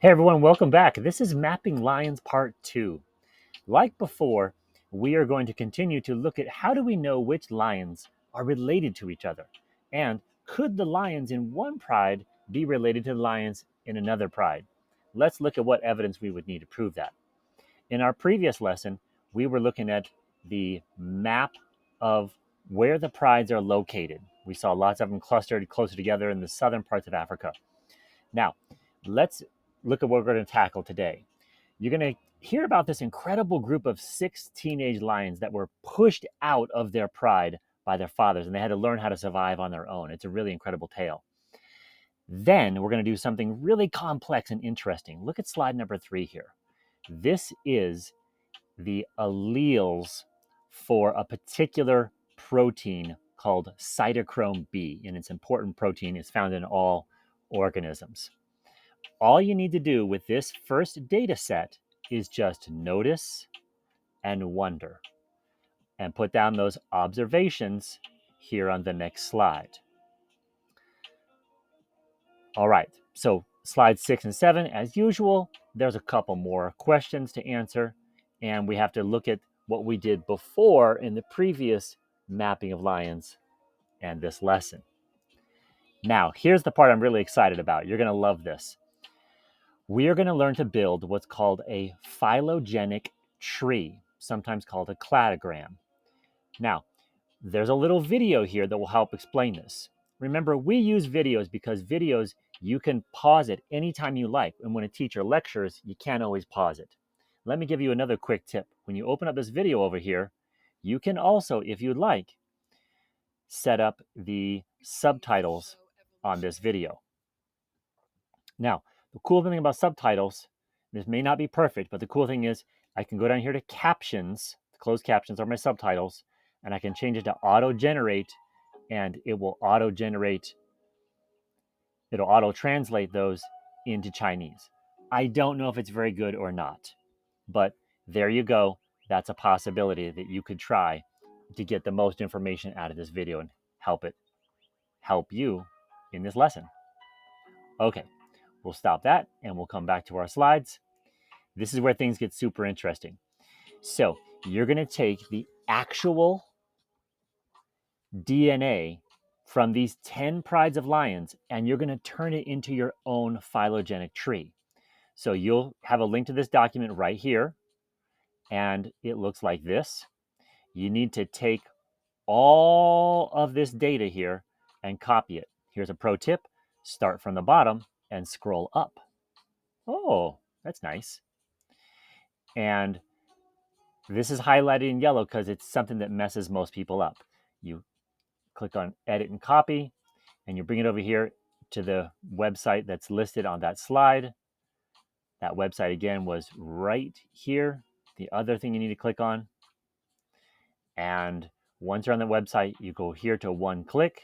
Hey everyone, welcome back. This is Mapping Lions Part 2. Like before, we are going to continue to look at how do we know which lions are related to each other? And could the lions in one pride be related to the lions in another pride? Let's look at what evidence we would need to prove that. In our previous lesson, we were looking at the map of where the prides are located. We saw lots of them clustered closer together in the southern parts of Africa. Now, let's look at what we're going to tackle today. You're going to hear about this incredible group of 6 teenage lions that were pushed out of their pride by their fathers, and they had to learn how to survive on their own. It's a really incredible tale. Then we're going to do something really complex and interesting. Look at slide number 3 here. This is the alleles for a particular protein called cytochrome B, and it's an important protein. It's found in all organisms. All you need to do with this first data set is just notice and wonder and put down those observations here on the next slide. All right, so slides 6 and 7, as usual, there's a couple more questions to answer, and we have to look at what we did before in the previous mapping of lions and this lesson. Now, here's the part I'm really excited about. You're going to love this. We are going to learn to build what's called a phylogenic tree, sometimes called a cladogram. Now, there's a little video here that will help explain this. Remember, we use videos because videos, you can pause it anytime you like. And when a teacher lectures, you can't always pause it. Let me give you another quick tip. When you open up this video over here, you can also, if you'd like, set up the subtitles on this video. Now, the cool thing about subtitles, this may not be perfect, but the cool thing is I can go down here to captions. The closed captions are my subtitles, and I can change it to auto-generate, and it will auto-generate, it'll auto-translate those into Chinese. I don't know if it's very good or not, but there you go. That's a possibility that you could try to get the most information out of this video and help you in this lesson. Okay, we'll stop that and we'll come back to our slides. This is where things get super interesting. So you're going to take the actual DNA from these 10 prides of lions and you're going to turn it into your own phylogenetic tree. So you'll have a link to this document right here, and it looks like this. You need to take all of this data here and copy it. Here's a pro tip. Start from the bottom and scroll up. Oh, that's nice. And this is highlighted in yellow because it's something that messes most people up. You click on edit and copy, and you bring it over here to the website that's listed on that slide. That website again was right here. The other thing you need to click on. And once you're on the website, you go here to one click.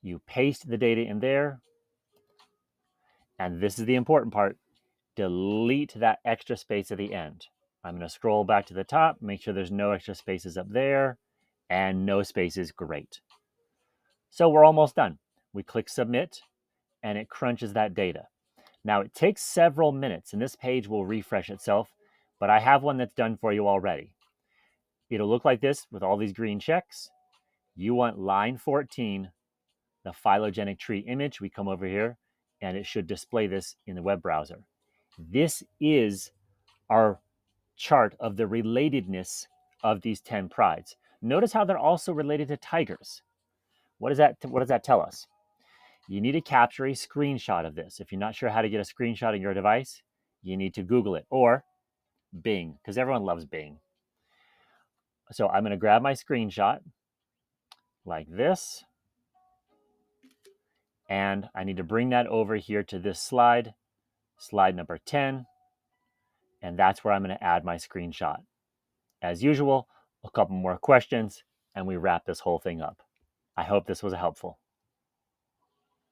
You paste the data in there. And this is the important part. Delete that extra space at the end. I'm going to scroll back to the top, make sure there's no extra spaces up there, and no spaces, great. So we're almost done. We click submit, and it crunches that data. Now it takes several minutes, and this page will refresh itself, but I have one that's done for you already. It'll look like this with all these green checks. You want line 14, the phylogenetic tree image. We come over here, and it should display this in the web browser. This is our chart of the relatedness of these 10 prides. Notice how they're also related to tigers. What does that tell us? You need to capture a screenshot of this. If you're not sure how to get a screenshot on your device, you need to Google it or Bing, because everyone loves Bing. So I'm going to grab my screenshot like this, and I need to bring that over here to this slide, slide number 10, and that's where I'm going to add my screenshot. As usual, a couple more questions, and we wrap this whole thing up. I hope this was helpful.